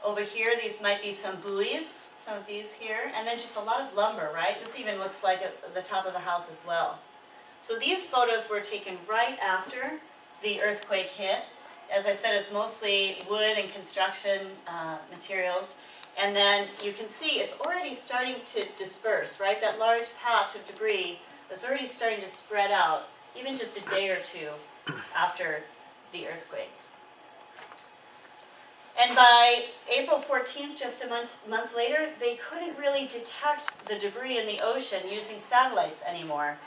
Over here, these might be some buoys, some of these here, and then just a lot of lumber, right? This even looks like the top of a house as well. So these photos were taken right after the earthquake hit. As I said, it's mostly wood and construction materials. And then you can see it's already starting to disperse, right? That large patch of debris is already starting to spread out, even just a day or two after the earthquake. And by April 14th, just a month later, they couldn't really detect the debris in the ocean using satellites anymore.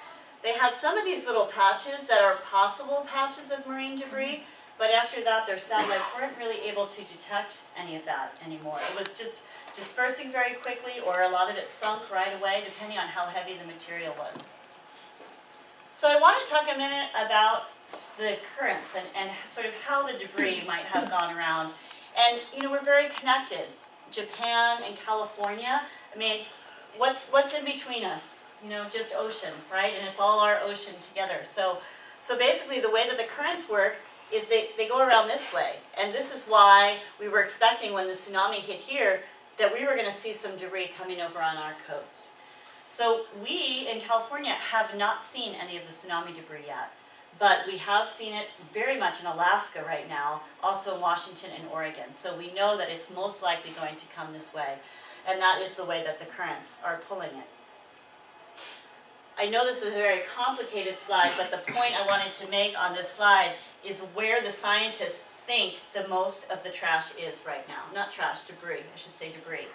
They have some of these little patches that are possible patches of marine debris, but after that, their satellites weren't really able to detect any of that anymore. It was just dispersing very quickly, or a lot of it sunk right away, depending on how heavy the material was. So I want to talk a minute about the currents and sort of how the debris might have gone around. And, you know, we're very connected. Japan and California, I mean, what's in between us? You know, just ocean, right? And it's all our ocean together. So basically the way that the currents work is they go around this way. And this is why we were expecting when the tsunami hit here that we were going to see some debris coming over on our coast. So we in California have not seen any of the tsunami debris yet. But we have seen it very much in Alaska right now, also in Washington and Oregon. So we know that it's most likely going to come this way. And that is the way that the currents are pulling it. I know this is a very complicated slide, but the point I wanted to make on this slide is where the scientists think the most of the trash is right now. Not trash, debris, I should say debris.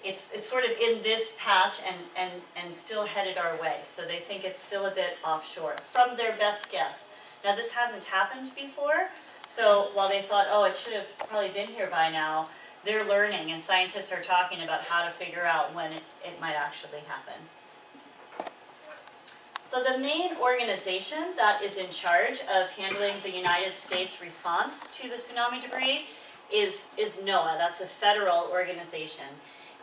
It's sort of in this patch and still headed our way. So they think it's still a bit offshore, from their best guess. Now this hasn't happened before, so while they thought, oh, it should have probably been here by now, they're learning, and scientists are talking about how to figure out when it might actually happen. So the main organization that is in charge of handling the United States response to the tsunami debris is NOAA. That's a federal organization.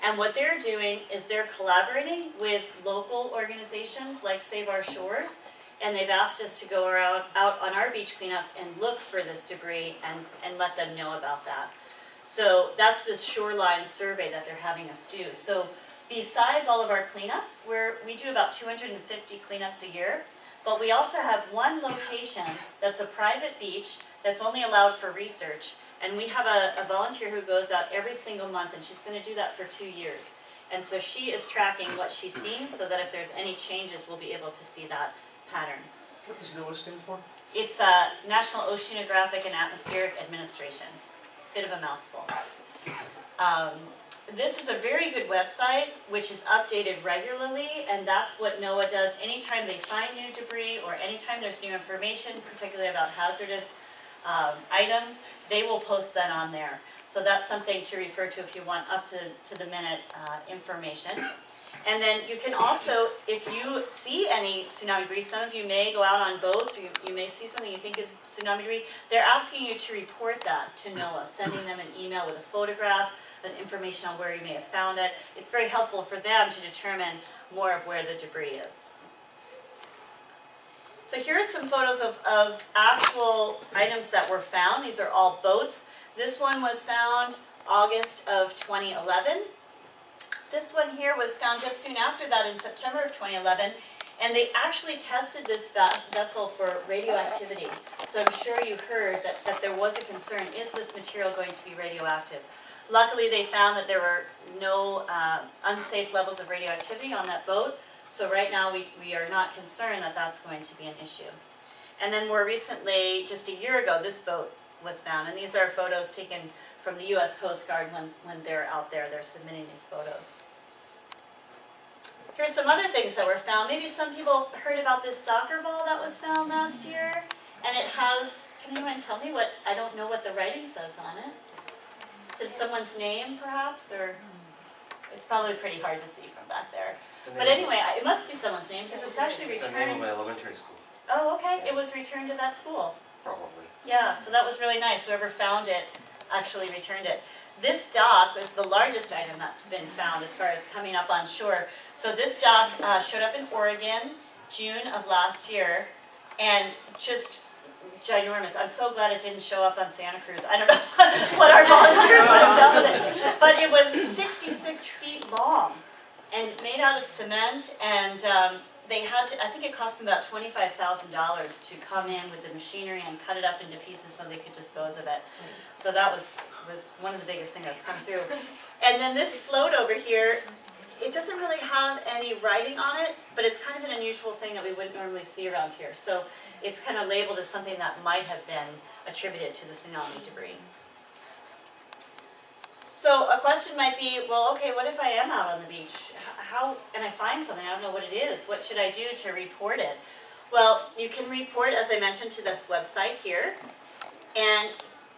And what they're doing is they're collaborating with local organizations like Save Our Shores, and they've asked us to go out on our beach cleanups and look for this debris and let them know about that. So that's this shoreline survey that they're having us do. So besides all of our cleanups, we do about 250 cleanups a year, but we also have one location that's a private beach that's only allowed for research. And we have a volunteer who goes out every single month, and she's going to do that for 2 years. And so she is tracking what she's seeing so that if there's any changes, we'll be able to see that pattern. What does NOAA stand for? It's National Oceanographic and Atmospheric Administration. Bit of a mouthful. This is a very good website, which is updated regularly, and that's what NOAA does. Anytime they find new debris or anytime there's new information, particularly about hazardous items, they will post that on there. So that's something to refer to if you want up to the minute information. And then you can also, if you see any tsunami debris, some of you may go out on boats, or you may see something you think is tsunami debris, they're asking you to report that to NOAA, sending them an email with a photograph, and information on where you may have found it. It's very helpful for them to determine more of where the debris is. So here are some photos of actual items that were found. These are all boats. This one was found August of 2011. This one here was found just soon after that in September of 2011. And they actually tested this vessel for radioactivity. So I'm sure you heard that there was a concern, is this material going to be radioactive? Luckily they found that there were no unsafe levels of radioactivity on that boat. So right now we are not concerned that that's going to be an issue. And then more recently, just a year ago, this boat was found. And these are photos taken from the U.S. Coast Guard when they're out there, they're submitting these photos. Here's some other things that were found. Maybe some people heard about this soccer ball that was found last year. And it has, can anyone tell me what, I don't know what the writing says on it. Is it someone's name perhaps, or it's probably pretty hard to see from back there. But anyway, it must be someone's name because it was actually returned. It's the name of my elementary school. Oh, okay. It was returned to that school. Probably. Yeah, so that was really nice. Whoever found it actually returned it. This dock was the largest item that's been found as far as coming up on shore. So this dock showed up in Oregon, June of last year, and just ginormous. I'm so glad it didn't show up on Santa Cruz. I don't know what our volunteers would have done with it. cement, and they had to, I think it cost them about $25,000 to come in with the machinery and cut it up into pieces so they could dispose of it. So that was one of the biggest things that's come through. And then this float over here, it doesn't really have any writing on it, but it's kind of an unusual thing that we wouldn't normally see around here. So it's kind of labeled as something that might have been attributed to the tsunami debris. So a question might be, well, okay, what if I am out on the beach? How, and I find something, I don't know what it is. What should I do to report it? Well, you can report, as I mentioned, to this website here. And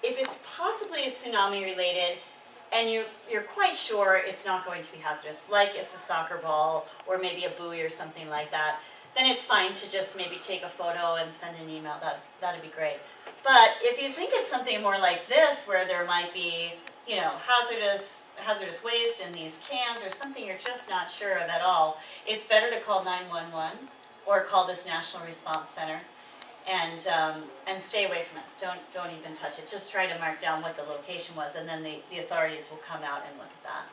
if it's possibly tsunami related, and you're quite sure it's not going to be hazardous, like it's a soccer ball or maybe a buoy or something like that, then it's fine to just maybe take a photo and send an email. That'd be great. But if you think it's something more like this, where there might be, you know, hazardous waste in these cans or something you're just not sure of at all, it's better to call 911 or call this National Response Center and stay away from it. Don't even touch it. Just try to mark down what the location was, and then the authorities will come out and look at that.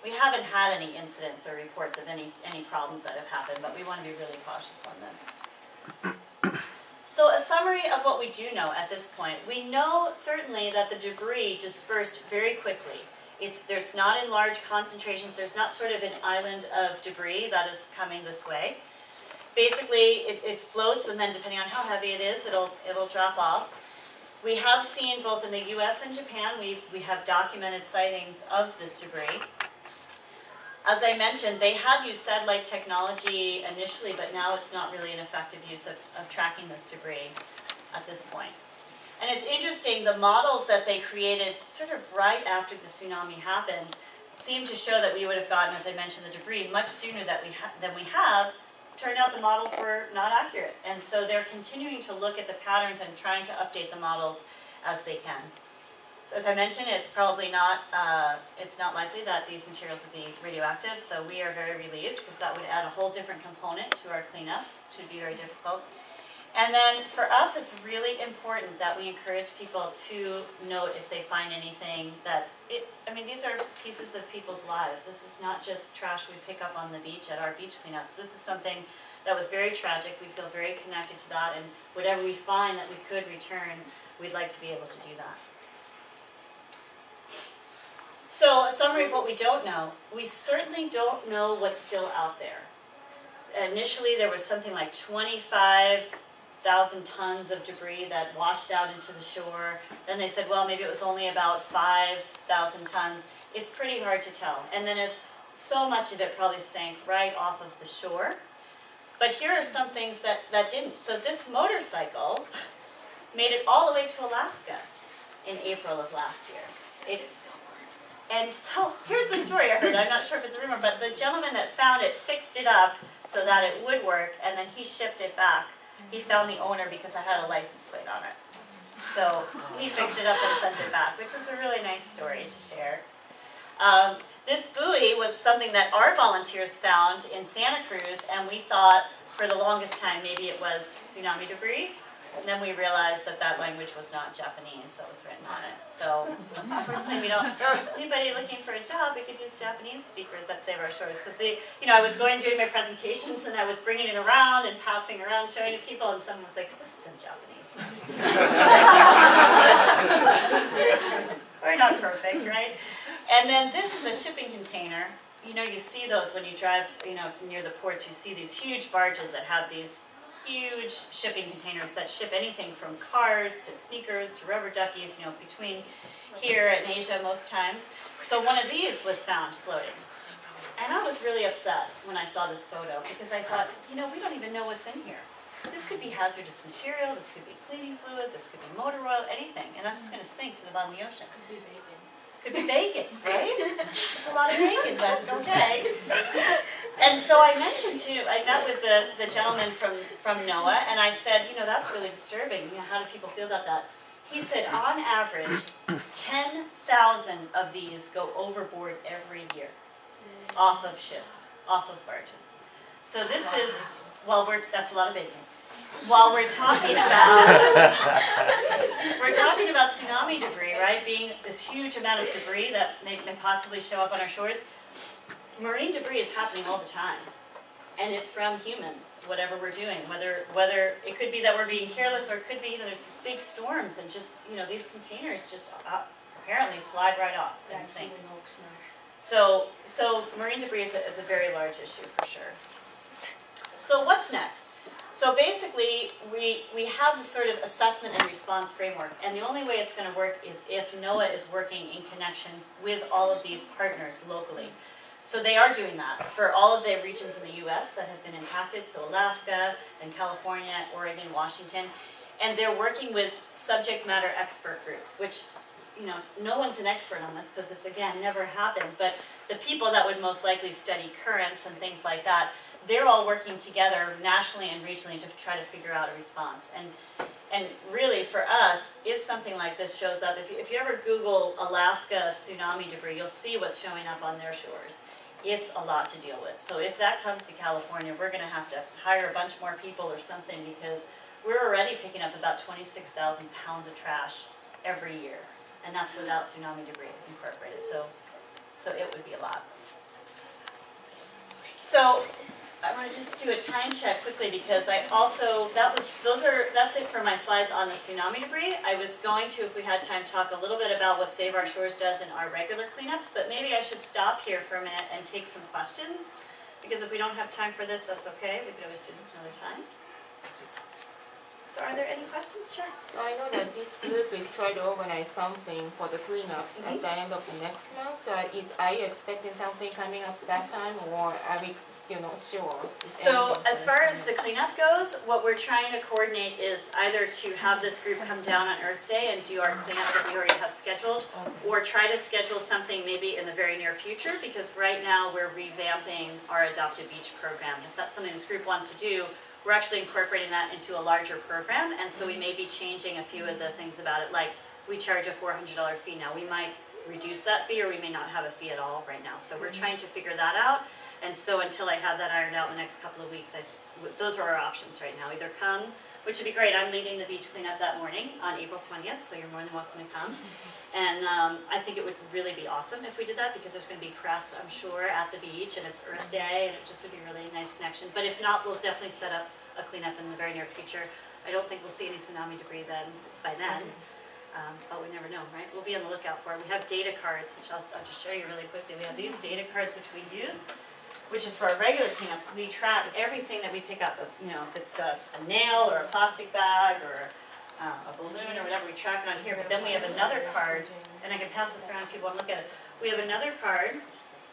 We haven't had any incidents or reports of any problems that have happened, but we want to be really cautious on this. So a summary of what we do know at this point. We know certainly that the debris dispersed very quickly. It's not in large concentrations. There's not sort of an island of debris that is coming this way. Basically, it floats, and then depending on how heavy it is, it'll drop off. We have seen both in the US and Japan, we have documented sightings of this debris. As I mentioned, they had used satellite technology initially, but now it's not really an effective use of tracking this debris at this point. And it's interesting, the models that they created sort of right after the tsunami happened seem to show that we would have gotten, as I mentioned, the debris much sooner than we have. Turned out the models were not accurate. And so they're continuing to look at the patterns and trying to update the models as they can. As I mentioned, it's probably not, it's not likely that these materials would be radioactive, so we are very relieved because that would add a whole different component to our cleanups, which would be very difficult. And then for us, it's really important that we encourage people to note if they find anything that, I mean, these are pieces of people's lives. This is not just trash we pick up on the beach at our beach cleanups. This is something that was very tragic. We feel very connected to that, and whatever we find that we could return, we'd like to be able to do that. So a summary of what we don't know. We certainly don't know what's still out there. Initially there was something like 25,000 tons of debris that washed out into the shore. Then they said, well, maybe it was only about 5,000 tons. It's pretty hard to tell. And then as so much of it probably sank right off of the shore. But here are some things that didn't. So this motorcycle made it all the way to Alaska in April of last year. And so, here's the story I heard. I'm not sure if it's a rumor, but the gentleman that found it fixed it up so that it would work, and then he shipped it back. He found the owner because it had a license plate on it. So, he fixed it up and sent it back, which was a really nice story to share. This buoy was something that our volunteers found in Santa Cruz, and we thought for the longest time maybe it was tsunami debris. And then we realized that that language was not Japanese that was written on it. So unfortunately, we don't. Anybody looking for a job, we could use Japanese speakers that save our shores. Because I was going doing my presentations and I was bringing it around and passing around, showing to people, and someone was like, "This isn't Japanese." We're not perfect, right? And then this is a shipping container. You see those when you drive, near the ports. You see these huge barges that have these huge shipping containers that ship anything from cars to sneakers to rubber duckies, between here and Asia most times. So one of these was found floating. And I was really upset when I saw this photo because I thought, we don't even know what's in here. This could be hazardous material, this could be cleaning fluid, this could be motor oil, anything. And that's just going to sink to the bottom of the ocean. Could be bacon. Could be bacon, right? It's a lot of bacon, but okay. And so I met with the gentleman from NOAA, and I said, that's really disturbing. How do people feel about that? He said, on average, 10,000 of these go overboard every year, off of ships, off of barges. So this is, that's a lot of bacon. While we're talking about tsunami debris, right, being this huge amount of debris that may possibly show up on our shores, marine debris is happening all the time. And it's from humans, whatever we're doing, whether it could be that we're being careless, or it could be, there's these big storms and just, these containers just apparently slide right off and sink. So marine debris is a very large issue for sure. So what's next? So basically, we have this sort of assessment and response framework, and the only way it's going to work is if NOAA is working in connection with all of these partners locally. So they are doing that for all of the regions in the U.S. that have been impacted, so Alaska and California, Oregon, Washington, and they're working with subject matter expert groups, which, no one's an expert on this because it's, again, never happened, but the people that would most likely study currents and things like that, they're all working together nationally and regionally to try to figure out a response. And really, for us, if something like this shows up, if you ever Google Alaska tsunami debris, you'll see what's showing up on their shores. It's a lot to deal with. So if that comes to California, we're going to have to hire a bunch more people or something, because we're already picking up about 26,000 pounds of trash every year. And that's without tsunami debris incorporated. So it would be a lot. So I want to just do a time check quickly, because I also, that's it for my slides on the tsunami debris. I was going to, if we had time, talk a little bit about what Save Our Shores does in our regular cleanups, but maybe I should stop here for a minute and take some questions, because if we don't have time for this, that's okay. We could always do this another time. So are there any questions? Sure. So I know that this group is trying to organize something for the cleanup at the end of the next month. So are you expecting something coming up that time, or are we still not sure? So as far as the cleanup goes, what we're trying to coordinate is either to have this group come down on Earth Day and do our cleanup that we already have scheduled, or try to schedule something maybe in the very near future, because right now we're revamping our Adopted Beach program. If that's something this group wants to do, we're actually incorporating that into a larger program, and so we may be changing a few of the things about it, like we charge a $400 fee now. We might reduce that fee, or we may not have a fee at all right now. So we're trying to figure that out, and so until I have that ironed out in the next couple of weeks, those are our options right now. Either come, which would be great, I'm leading the beach cleanup that morning on April 20th, so you're more than welcome to come. And I think it would really be awesome if we did that, because there's going to be press, I'm sure, at the beach, and it's Earth Day, and it just would be a really nice connection. But if not, we'll definitely set up a cleanup in the very near future. I don't think we'll see any tsunami debris by then, but we never know, right? We'll be on the lookout for it. We have data cards, which I'll just show you really quickly. We have these data cards which we use, which is for our regular cleanups. We track everything that we pick up. If it's a nail or a plastic bag or a balloon or whatever, we track it on here. But then we have another card, and I can pass this around if people want to look at it. We have another card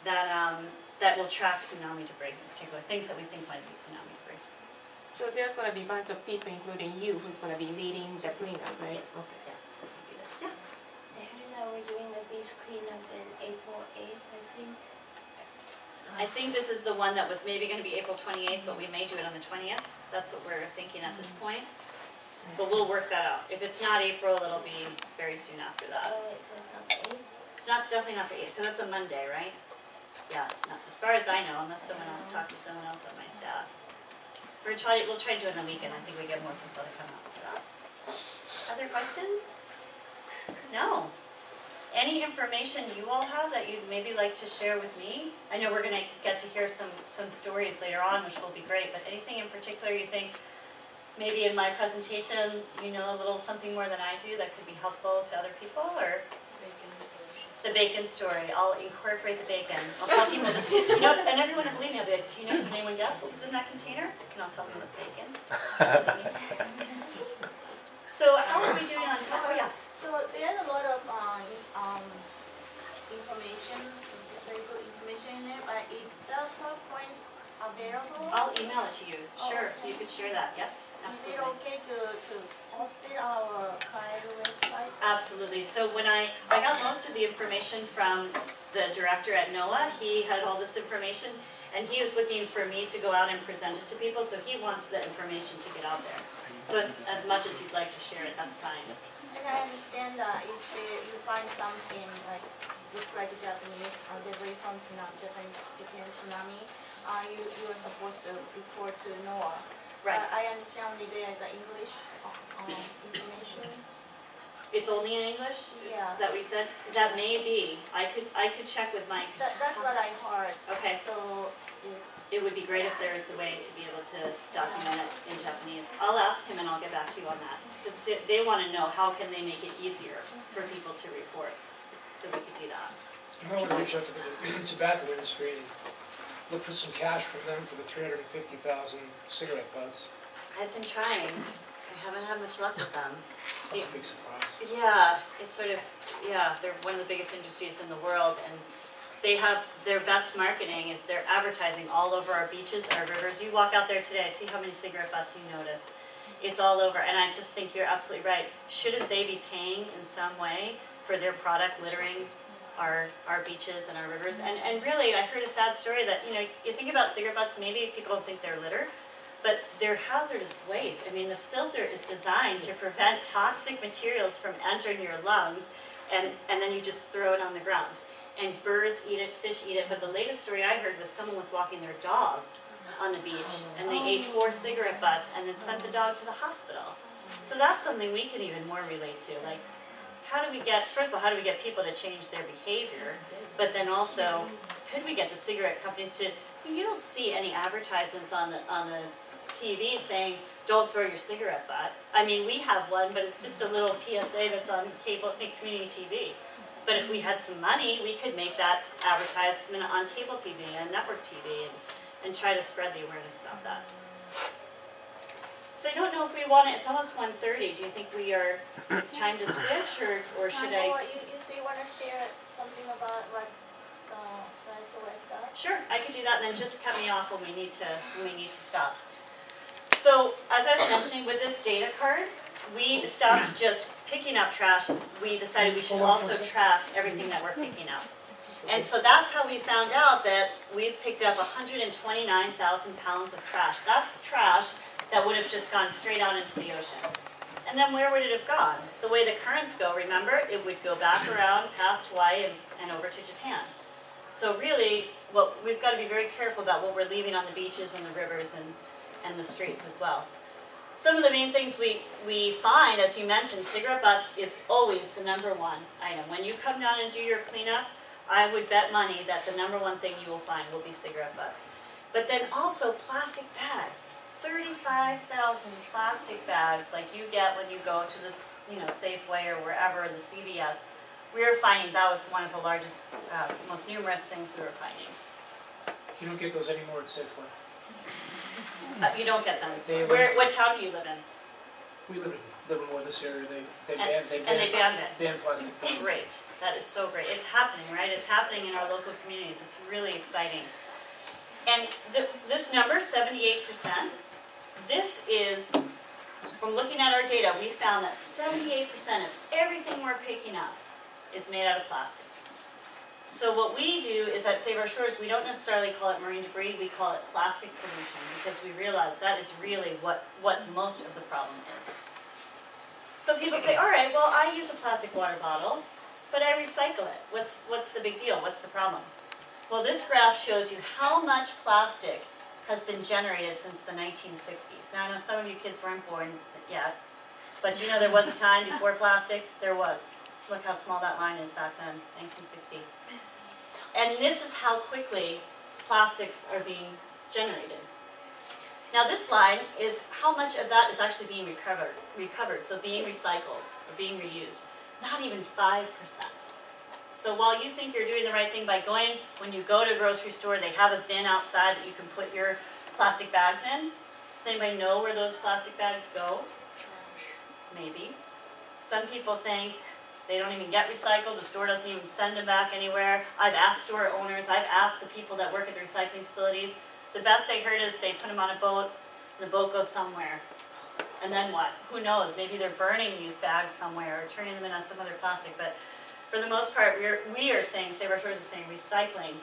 that will track tsunami debris, in particular, things that we think might be tsunami debris. So there's going to be a bunch of people, including you, who's going to be leading the cleanup, right? Yes. Okay. I heard that we're doing the beach cleanup in April 8th, I think. I think this is the one that was maybe going to be April 28th, but we may do it on the 20th. That's what we're thinking at this point. But we'll work that out. If it's not April, it'll be very soon after that. Oh, wait, so it's not the 8th? It's definitely not the 8th, because it's a Monday, right? Yeah, it's not, as far as I know, unless someone else talked to someone else on my staff. We'll try to do it on the weekend. I think we get more people to come out for that. Other questions? No. Any information you all have that you'd maybe like to share with me? I know we're going to get to hear some stories later on, which will be great, but anything in particular you think maybe in my presentation you know a little something more than I do that could be helpful to other people? Or the bacon story. I'll incorporate the bacon. I'll tell people this. And everyone will believe me. I'll be like, can anyone guess what was in that container? And I'll tell them it was bacon. So how are we doing on time? Oh yeah. So there's a lot of information, very good information in there, but is the PowerPoint available? I'll email it to you. Sure, okay. you could share that. Yep, Is it absolutely. okay to post it on our CAIRO website? Absolutely. So when I got most of the information from the director at NOAA, he had all this information, and he was looking for me to go out and present it to people, so he wants the information to get out there. So as much as you'd like to share it, that's fine. And I understand that if you find something like looks like Japanese debris from Japan tsunami, you are supposed to report to NOAA. Right. I understand only there is English information. It's only in English? Yeah. Is that what you said? That may be. I could check with Mike. That's what I heard. Okay. So, It would be great if there was a way to be able to document it in Japanese. I'll ask him and I'll get back to you on that. Because they want to know how can they make it easier for people to report. So we could do that. You might want to reach out to the tobacco industry and look for some cash from them for the 350,000 cigarette butts. I've been trying. I haven't had much luck with them. That's a big surprise. Yeah, it's sort of, yeah, they're one of the biggest industries in the world, and they have, their best marketing is they're advertising all over our beaches, our rivers. You walk out there today, see how many cigarette butts you notice. It's all over, and I just think you're absolutely right. Shouldn't they be paying in some way for their product littering our beaches and our rivers? And really, I heard a sad story that, you think about cigarette butts, maybe people don't think they're litter, but they're hazardous waste. I mean, the filter is designed to prevent toxic materials from entering your lungs, and then you just throw it on the ground. And birds eat it, fish eat it, but the latest story I heard was someone was walking their dog on the beach, and they ate 4 cigarette butts and then sent the dog to the hospital. So that's something we can even more relate to. Like, first of all, how do we get people to change their behavior? But then also, could we get the cigarette companies to, you don't see any advertisements on the TV saying, don't throw your cigarette butt. I mean, we have one, but it's just a little PSA that's on cable, community TV. But if we had some money, we could make that advertisement on cable TV and network TV and try to spread the awareness about that. So I don't know if we want to, it's almost 1:30. Do you think it's time to switch, or should I? You say you want to share something about what SOS does? Sure, I could do that, and then just cut me off when we need to stop. So, as I was mentioning, with this data card, we stopped just picking up trash. We decided we should also track everything that we're picking up. And so that's how we found out that we've picked up 129,000 pounds of trash. That's trash that would have just gone straight out into the ocean. And then where would it have gone? The way the currents go, remember, it would go back around past Hawaii and over to Japan. So really, we've got to be very careful about what we're leaving on the beaches and the rivers and the streets as well. Some of the main things we find, as you mentioned, cigarette butts is always the #1 item. When you come down and do your cleanup, I would bet money that the #1 thing you will find will be cigarette butts. But then also plastic bags. 35,000 plastic bags like you get when you go to the Safeway or wherever, the CVS. We were finding that was one of the largest, most numerous things we were finding. You don't get those anymore at Safeway. You don't get them. They- What town do you live in? We live in more this area. They And banned it. banned plastic bags. Great, that is so great. It's happening, right? It's happening in our local communities. It's really exciting. And this number, 78%, this is, from looking at our data, we found that 78% of everything we're picking up is made out of plastic. So what we do is at Save Our Shores, we don't necessarily call it marine debris, we call it plastic pollution, because we realize that is really what most of the problem is. So people say, all right, well, I use a plastic water bottle, but I recycle it. What's the big deal? What's the problem? Well, this graph shows you how much plastic has been generated since the 1960s. Now, I know some of you kids weren't born yet, but you know there was a time before plastic? There was. Look how small that line is back then, 1960. And this is how quickly plastics are being generated. Now this line is how much of that is actually being recovered, so being recycled or being reused. Not even 5%. So while you think you're doing the right thing by going, when you go to a grocery store, they have a bin outside that you can put your plastic bags in. Does anybody know where those plastic bags go? Maybe. Some people think they don't even get recycled, the store doesn't even send them back anywhere. I've asked store owners, I've asked the people that work at the recycling facilities. The best I heard is they put them on a boat, and the boat goes somewhere. And then what? Who knows? Maybe they're burning these bags somewhere or turning them into some other plastic. But for the most part, we are saying, Save Our Shores is saying recycling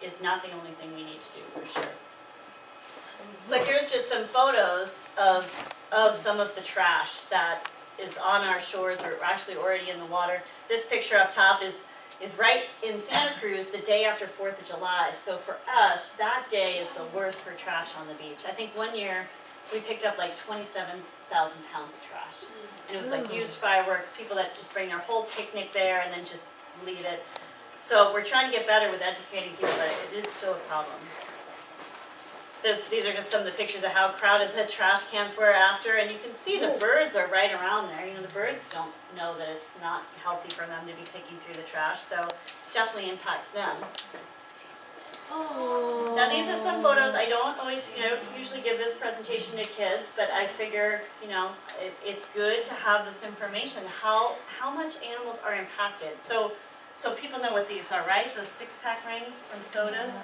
is not the only thing we need to do, for sure. So here's just some photos of some of the trash that is on our shores or actually already in the water. This picture up top is right in Santa Cruz the day after 4th of July. So for us, that day is the worst for trash on the beach. I think one year we picked up like 27,000 pounds of trash. And it was like used fireworks, people that just bring their whole picnic there and then just leave it. So we're trying to get better with educating people, but it is still a problem. These are just some of the pictures of how crowded the trash cans were after, and you can see the birds are right around there. You know, the birds don't know that it's not healthy for them to be picking through the trash, so it definitely impacts them. Now these are some photos. I don't always, usually give this presentation to kids, but I figure, it's good to have this information, how much animals are impacted. So people know what these are, right? Those 6-pack rings from sodas.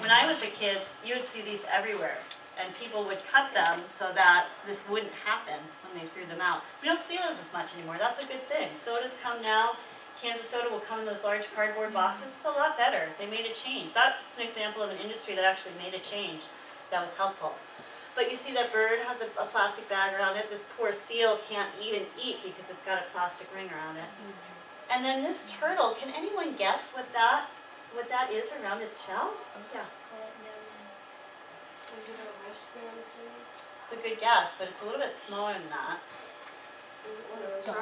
When I was a kid, you would see these everywhere, and people would cut them so that this wouldn't happen when they threw them out. We don't see those as much anymore. That's a good thing. Sodas come now. Cans of soda will come in those large cardboard boxes. It's a lot better. They made a change. That's an example of an industry that actually made a change that was helpful. But you see that bird has a plastic bag around it. This poor seal can't even eat because it's got a plastic ring around it. And then this turtle, can anyone guess what that is around its shell? Yeah, Is it a respirator? it's a good guess, but it's a little bit smaller than that. Is it one of those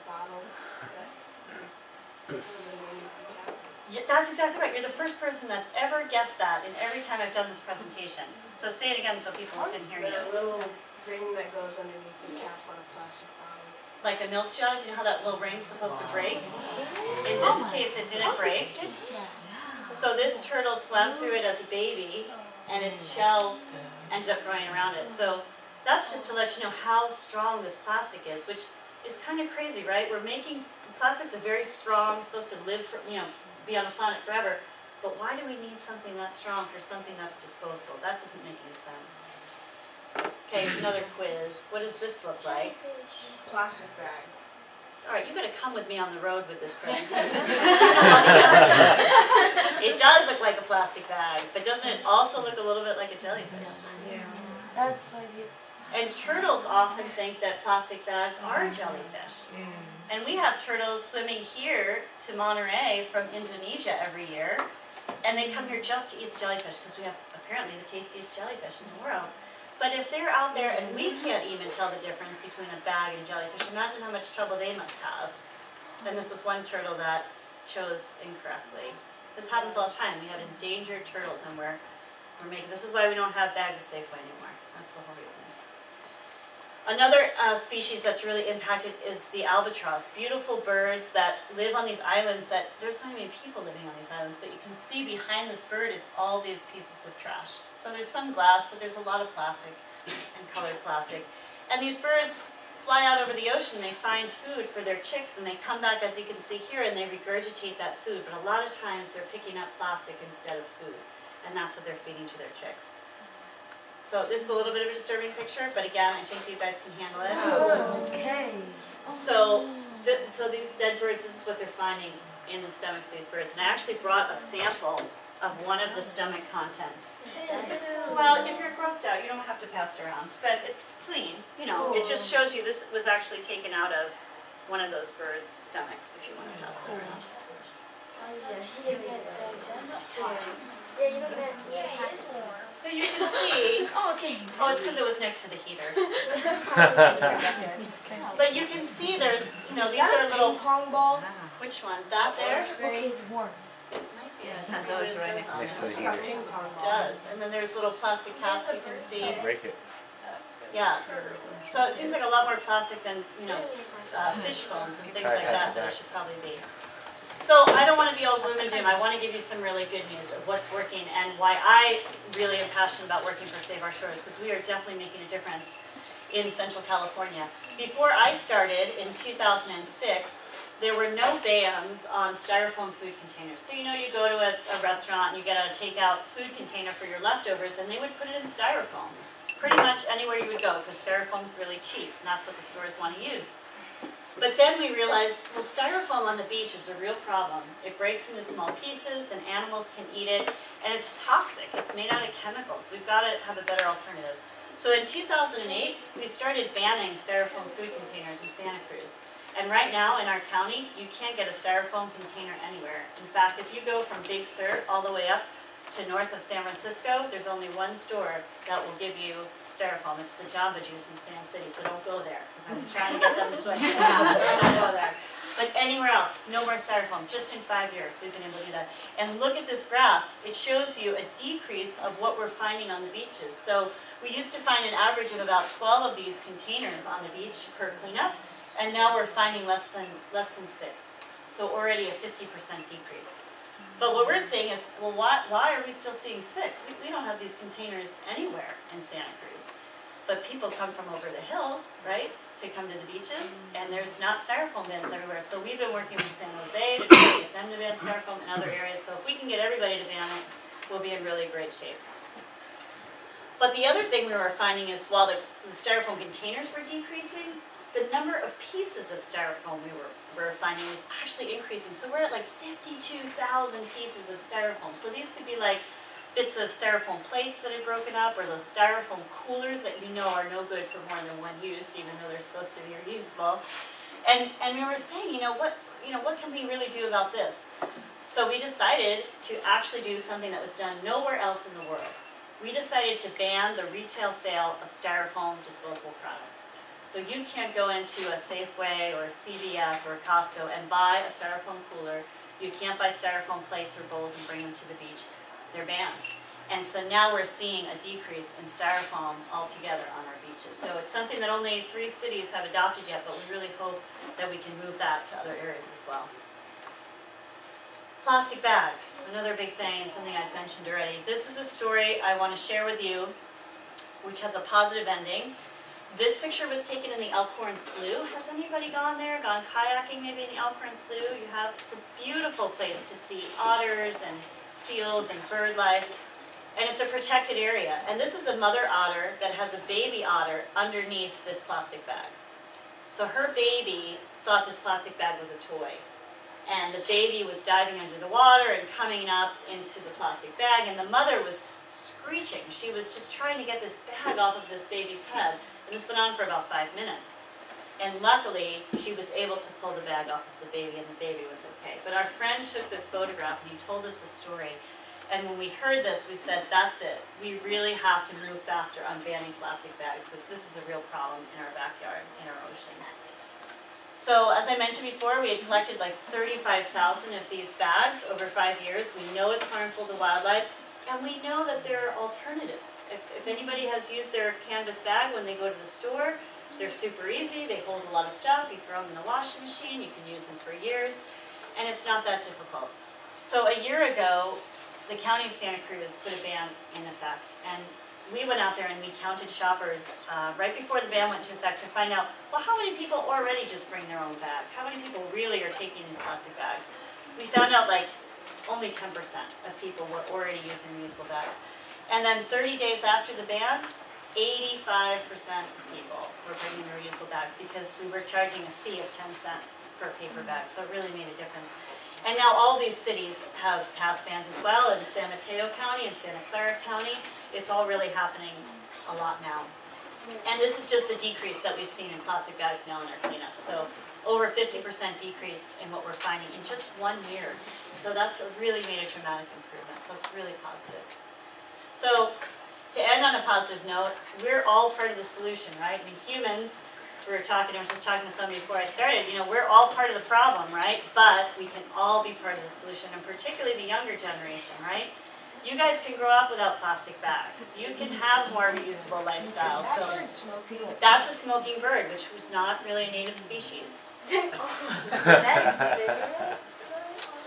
bottles? Yeah, that's exactly right. You're the first person that's ever guessed that in every time I've done this presentation. So say it again so people can hear you. The little ring that goes underneath the cap on a plastic bottle. Like a milk jug, you know how that little ring's supposed to break? In this case, it didn't break. So this turtle swam through it as a baby, and its shell ended up growing around it. So that's just to let you know how strong this plastic is, which is kind of crazy, right? Plastics are very strong, supposed to live for, be on the planet forever. But why do we need something that strong for something that's disposable? That doesn't make any sense. Okay, here's another quiz. What does this look like? Plastic bag. All right, you gotta come with me on the road with this presentation. It does look like a plastic bag, but doesn't it also look a little bit like a jellyfish? Yeah. That's why you. And turtles often think that plastic bags are jellyfish. And we have turtles swimming here to Monterey from Indonesia every year, and they come here just to eat the jellyfish because we have apparently the tastiest jellyfish in the world. But if they're out there and we can't even tell the difference between a bag and jellyfish, imagine how much trouble they must have. And this was one turtle that chose incorrectly. This happens all the time. We have endangered turtles, and this is why we don't have bags at Safeway anymore. That's the whole reason. Another species that's really impacted is the albatross. Beautiful birds that live on these islands that there's not even people living on these islands, but you can see behind this bird is all these pieces of trash. So there's some glass, but there's a lot of plastic and colored plastic. And these birds fly out over the ocean, they find food for their chicks, and they come back, as you can see here, and they regurgitate that food. But a lot of times they're picking up plastic instead of food, and that's what they're feeding to their chicks. So this is a little bit of a disturbing picture, but again, I think you guys can handle it. Okay. So these dead birds, this is what they're finding in the stomachs of these birds. And I actually brought a sample of one of the stomach contents. Well, if you're grossed out, you don't have to pass it around, but it's clean. It just shows you this was actually taken out of one of those birds' stomachs, if you want to pass it around. You get digested. Yeah, you don't get, yeah, it's warm. So you can see, Okay. oh, it's because it was next to the heater. But you can see there's, these are little, pong ball. which one? That there? Okay, it's warm. That goes right next Next to the Got heater. ping pong It ball. does, and then there's little plastic caps you can see. Break it. Yeah, so it seems like a lot more plastic than, fish bones and things like that there should probably be. So I don't want to be all gloom and doom. I want to give you some really good news of what's working and why I really am passionate about working for Save Our Shores, because we are definitely making a difference in Central California. Before I started in 2006, there were no bans on styrofoam food containers. So you go to a restaurant and you get a takeout food container for your leftovers, and they would put it in styrofoam. Pretty much anywhere you would go, because styrofoam's really cheap, and that's what the stores want to use. But then we realized, well, styrofoam on the beach is a real problem. It breaks into small pieces, and animals can eat it, and it's toxic. It's made out of chemicals. We've got to have a better alternative. So in 2008, we started banning styrofoam food containers in Santa Cruz. And right now in our county, you can't get a styrofoam container anywhere. In fact, if you go from Big Sur all the way up to north of San Francisco, there's only one store that will give you styrofoam. It's the Jamba Juice in Sand City, so don't go there, because I'm trying to get them to switch. Don't go there. But anywhere else, no more styrofoam, just in 5 years, we've been able to do that. And look at this graph, it shows you a decrease of what we're finding on the beaches. So we used to find an average of about 12 of these containers on the beach per cleanup, and now we're finding less than 6. So already a 50% decrease. But what we're seeing is, well, why are we still seeing 6? We don't have these containers anywhere in Santa Cruz. But people come from over the hill, right, to come to the beaches, and there's not styrofoam bins everywhere. So we've been working with San Jose to try to get them to ban styrofoam in other areas. So if we can get everybody to ban it, we'll be in really great shape. But the other thing we were finding is while the styrofoam containers were decreasing, the number of pieces of styrofoam we were finding was actually increasing. So we're at like 52,000 pieces of styrofoam. So these could be like bits of styrofoam plates that had broken up, or those styrofoam coolers that you know are no good for more than one use, even though they're supposed to be reusable. And we were saying, what can we really do about this? So we decided to actually do something that was done nowhere else in the world. We decided to ban the retail sale of styrofoam disposable products. So you can't go into a Safeway or a CVS or a Costco and buy a styrofoam cooler. You can't buy styrofoam plates or bowls and bring them to the beach. They're banned. And so now we're seeing a decrease in styrofoam altogether on our beaches. So it's something that only 3 cities have adopted yet, but we really hope that we can move that to other areas as well. Plastic bags, another big thing and something I've mentioned already. This is a story I want to share with you, which has a positive ending. This picture was taken in the Elkhorn Slough. Has anybody gone there, gone kayaking maybe in the Elkhorn Slough? It's a beautiful place to see otters and seals and bird life. And it's a protected area. And this is a mother otter that has a baby otter underneath this plastic bag. So her baby thought this plastic bag was a toy. And the baby was diving under the water and coming up into the plastic bag, and the mother was screeching. She was just trying to get this bag off of this baby's head. And this went on for about 5 minutes. And luckily, she was able to pull the bag off of the baby, and the baby was okay. But our friend took this photograph, and he told us the story. And when we heard this, we said, that's it. We really have to move faster on banning plastic bags, because this is a real problem in our backyard, in our ocean. So, as I mentioned before, we had collected like 35,000 of these bags over 5 years. We know it's harmful to wildlife. And we know that there are alternatives. If anybody has used their canvas bag when they go to the store, they're super easy, they hold a lot of stuff, you throw them in the washing machine, you can use them for years, and it's not that difficult. So a year ago, the County of Santa Cruz put a ban in effect, and we went out there and we counted shoppers right before the ban went into effect to find out, well, how many people already just bring their own bag? How many people really are taking these plastic bags? We found out like only 10% of people were already using reusable bags. And then 30 days after the ban, 85% of people were bringing their reusable bags because we were charging a fee of 10 cents per paper bag, so it really made a difference. And now all these cities have passed bans as well, in San Mateo County and Santa Clara County. It's all really happening a lot now. And this is just the decrease that we've seen in plastic bags now in our cleanup. So over 50% decrease in what we're finding in just 1 year. So that's really made a dramatic improvement. So it's really positive. So to end on a positive note, we're all part of the solution, right? I mean, humans, I was just talking to somebody before I started, we're all part of the problem, right? But we can all be part of the solution, and particularly the younger generation, right? You guys can grow up without plastic bags. You can have more reusable lifestyles. So that's a smoking bird, which was not really a native species.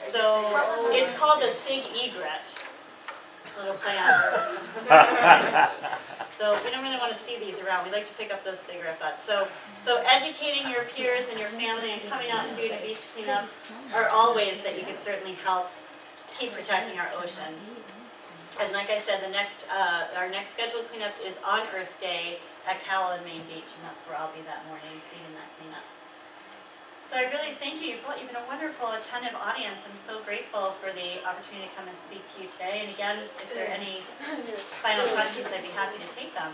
So it's called a sig egret. A little play on words. So we don't really want to see these around. We like to pick up those cigarette butts. So educating your peers and your family and coming out and doing a beach cleanup are all ways that you can certainly help keep protecting our ocean. And like I said, our next scheduled cleanup is on Earth Day at Cowell and Main Beach, and that's where I'll be that morning leading that cleanup. So I really thank you. You've been a wonderful, attentive audience. I'm so grateful for the opportunity to come and speak to you today. And again, if there are any final questions, I'd be happy to take them.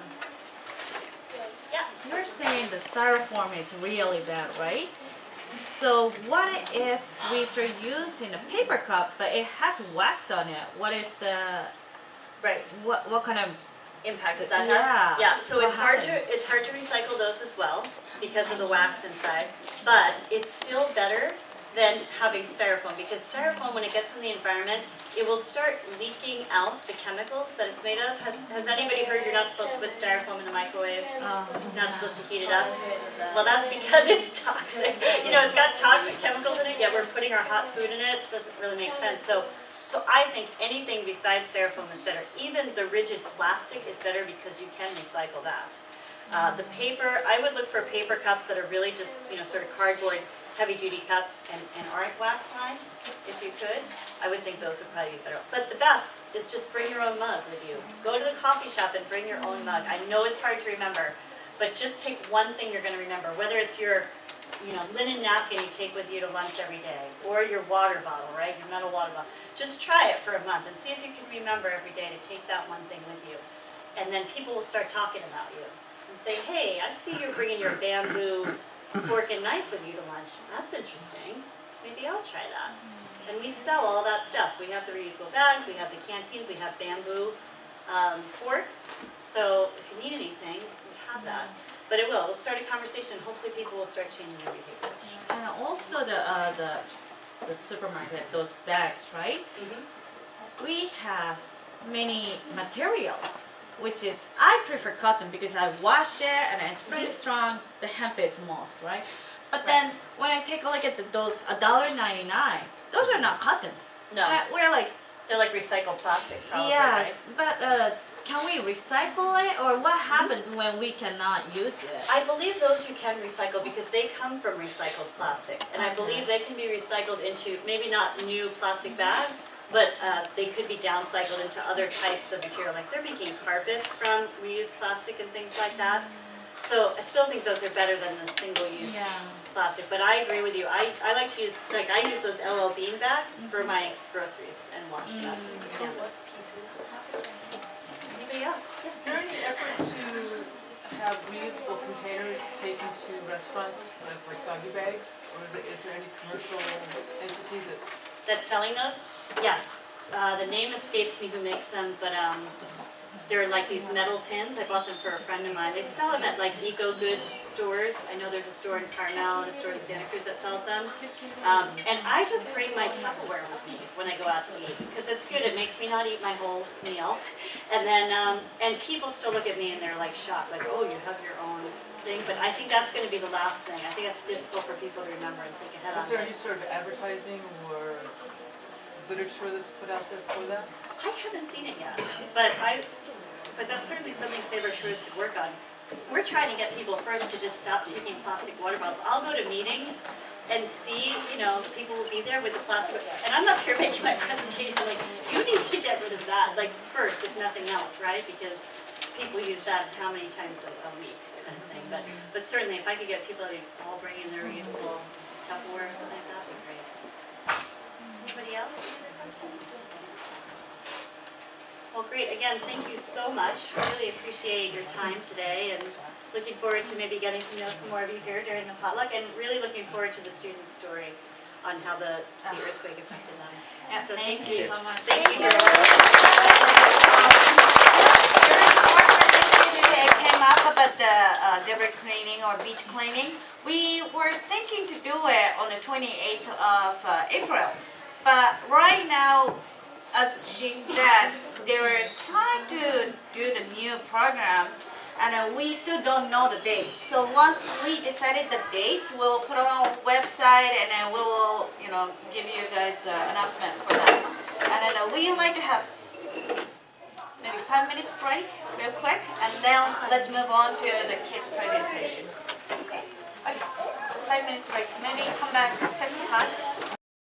Yeah. You're saying the styrofoam is really bad, right? So what if we start using a paper cup, but it has wax on it? What is the Right. what kind of Impact does that Yeah. have? Yeah, so What it's hard happens? to recycle those as well because of the wax inside, but it's still better than having styrofoam, because styrofoam, when it gets in the environment, it will start leaking out the chemicals that it's made of. Has anybody heard you're not supposed to put styrofoam in the microwave? Not supposed to heat it up? Well, that's because it's toxic. You know, it's got toxic chemicals in it, yet we're putting our hot food in it. Doesn't really make sense. So I think anything besides styrofoam is better. Even the rigid plastic is better because you can recycle that. The paper, I would look for paper cups that are really just, you know, sort of cardboard, heavy-duty cups and aren't wax lined, if you could. I would think those would probably be better. But the best is just bring your own mug with you. Go to the coffee shop and bring your own mug. I know it's hard to remember, but just pick one thing you're going to remember, whether it's your linen napkin you take with you to lunch every day, or your water bottle, right, your metal water bottle. Just try it for a month and see if you can remember every day to take that one thing with you. And then people will start talking about you and say, hey, I see you're bringing your bamboo fork and knife with you to lunch. That's interesting. Maybe I'll try that. And we sell all that stuff. We have the reusable bags, we have the canteens, we have bamboo forks. So if you need anything, we have that. But it'll start a conversation. Hopefully people will start changing their behavior. and also the supermarket, those bags, right? We have many materials, which is, I prefer cotton because I wash it and it's pretty strong. The hemp is most, right? But then when I take a look at those $1.99, those are not cottons. No, We're like, they're like recycled plastic probably, yes, right? but can we recycle it, or what happens when we cannot use it? I believe those you can recycle because they come from recycled plastic. And I believe they can be recycled into, maybe not new plastic bags, but they could be downcycled into other types of material. Like they're making carpets from reused plastic and things like that. So I still think those are better than the single-use plastic. But I agree with you. I like to use, like I use those LL Bean bags for my groceries and wash them up. Yeah. Anybody else? Yes, Is there any effort to have reusable containers taken to restaurants as like doggy bags? Or is there any commercial entity That's selling those? Yes. The name escapes me who makes them, but they're like these metal tins. I bought them for a friend of mine. They sell them at like eco goods stores. I know there's a store in Carmel and a store in Santa Cruz that sells them. And I just bring my Tupperware with me when I go out to eat because it's good. It makes me not eat my whole meal. And then, and people still look at me and they're like shocked, like, oh, you have your own thing. But I think that's going to be the last thing. I think that's difficult for people to remember and think ahead on. is there any sort of advertising or literature that's put out there for that? I haven't seen it yet, but that's certainly something Sabre Shores could work on. We're trying to get people first to just stop taking plastic water bottles. I'll go to meetings and see, people will be there with the plastic, and I'm up here making my presentation like, you need to get rid of that, like first, if nothing else, right? Because people use that how many times a week, kind of thing. But certainly, if I could get people to all bring in their reusable Tupperware or something like that, would be great. Anybody else? Any other questions? Well, great. Again, thank you so much. Really appreciate your time today and looking forward to maybe getting to know some more of you here during the potluck and really looking forward to the students' story on how the earthquake affected them. So Thank you so much. Thank you. Today came up about the debris cleaning or beach cleaning. We were thinking to do it on the 28th of April, but right now, as she said, they were trying to do the new program, and we still don't know the dates. So once we decided the dates, we'll put on our website, and then we will, give you guys an announcement for that. And then we like to have maybe 5 minutes break, real quick, and then let's move on to the kids' presentation. Okay, 5 minutes break. Maybe come back